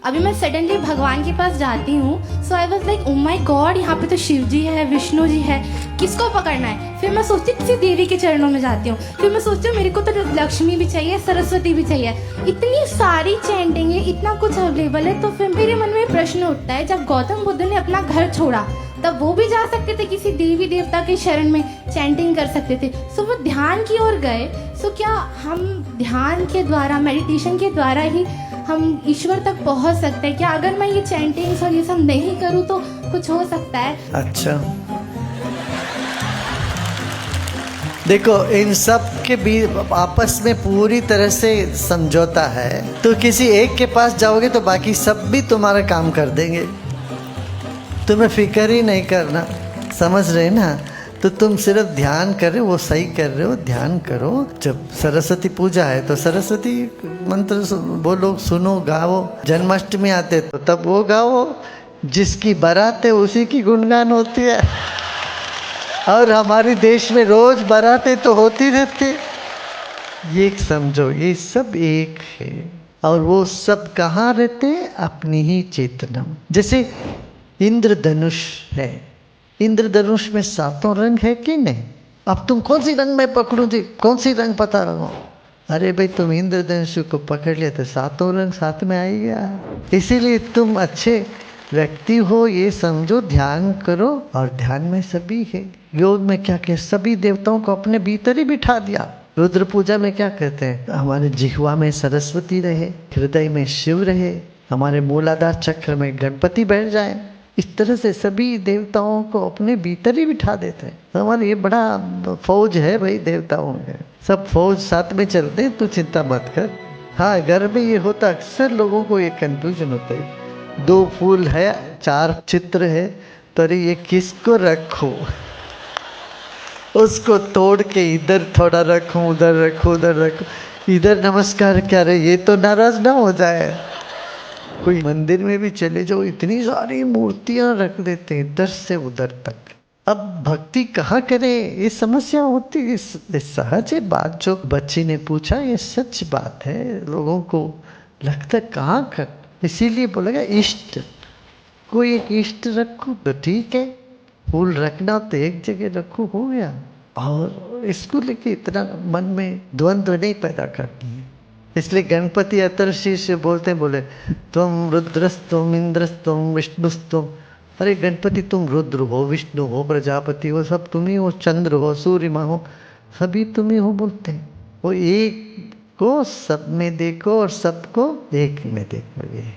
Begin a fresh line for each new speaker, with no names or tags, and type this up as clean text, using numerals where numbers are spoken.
अभी मैं सडनली भगवान के पास जाती हूँ, so I was like oh my God, यहाँ पे तो शिव जी है, विष्णु जी है, किसको पकड़ना है। फिर मैं सोचती किसी देवी के चरणों में जाती हूँ। फिर मैं सोचती हूँ मेरे को तो लक्ष्मी भी चाहिए, सरस्वती भी चाहिए। इतनी सारी चैंटिंग है, इतना कुछ अवेलेबल है। तो फिर मेरे मन में प्रश्न उठता है, जब गौतम बुद्ध ने अपना घर छोड़ा तब वो भी जा सकते थे किसी देवी देवता के शरण में, चैंटिंग कर सकते थे। सो वो ध्यान की ओर गए। सो क्या हम ध्यान के द्वारा, मेडिटेशन के द्वारा ही हम ईश्वर तक पहुंच सकते हैं क्या? अगर मैं ये चैंटिंग्स और ये सब नहीं करूं तो कुछ हो सकता है?
अच्छा, देखो, इन सब के बीच आपस में पूरी तरह से समझौता है। तो किसी एक के पास जाओगे तो बाकी सब भी तुम्हारा काम कर देंगे, तुम्हें फिक्र ही नहीं करना। समझ रहे ना? तो तुम सिर्फ ध्यान कर रहे हो, वो सही कर रहे हो, ध्यान करो। जब सरस्वती पूजा है तो सरस्वती मंत्र बोलो, सुनो, गाओ। जन्माष्टमी आते तो तब वो गाओ। जिसकी बारात है उसी की गुणगान होती है। और हमारे देश में रोज बारातें तो होती रहती। ये समझो, ये सब एक है। और वो सब कहाँ रहते हैं? अपनी ही चेतना में। जैसे इंद्रधनुष है, इंद्रधनुष में सातों रंग है कि नहीं? अब तुम कौन सी रंग में पकड़ू थी, कौन सी रंग पता लगो? अरे भाई, तुम इंद्रधनुष को पकड़ लिया तो सातों रंग साथ में आ ही गया। इसीलिए तुम अच्छे व्यक्ति हो, ये समझो, ध्यान करो। और ध्यान में सभी है। योग में क्या क्या, सभी देवताओं को अपने भीतर ही बिठा दिया। रुद्र पूजा में क्या कहते हैं? हमारे जिह्वा में सरस्वती रहे, हृदय में शिव रहे, हमारे मूलाधार चक्र में गणपति बैठ जाए। इस तरह से सभी देवताओं को अपने भीतर ही बिठा देते हैं। तो हमारे ये बड़ा फौज है भाई देवताओं के, सब फौज साथ में चलते हैं। तू चिंता मत कर। हाँ, घर में ये होता, अक्सर लोगों को ये कंफ्यूजन होता है। 2 फूल है, 4 चित्र है, तो अरे ये किसको रखूं? उसको तोड़ के इधर थोड़ा रखूं, उधर रखूं, उधर रखूं, इधर नमस्कार क्या रहे, ये तो नाराज ना हो जाए। कोई मंदिर में भी चले जाओ, इतनी सारी मूर्तियां रख देते हैं इधर से उधर तक। अब भक्ति कहाँ करे, ये समस्या होती है। सहज है बात जो बच्ची ने पूछा, ये सच बात है। लोगों को लगता है कहाँ कर, इसीलिए बोलेगा इष्ट, कोई एक इष्ट रखो तो ठीक है। फूल रखना तो एक जगह रखो, हो गया। और इसको लेके इतना मन में द्वंद्व नहीं पैदा करनी है। इसलिए गणपति अतर्षि से बोलते बोले, तुम रुद्रस्तुम इंद्रस्तुम विष्णुस्तुम। अरे गणपति, तुम रुद्र हो, विष्णु हो, प्रजापति हो, सब तुम ही हो, चंद्र हो, सूर्य हो, सभी तुम ही हो बोलते हैं। वो एक को सब में देखो और सबको एक में देखो। ये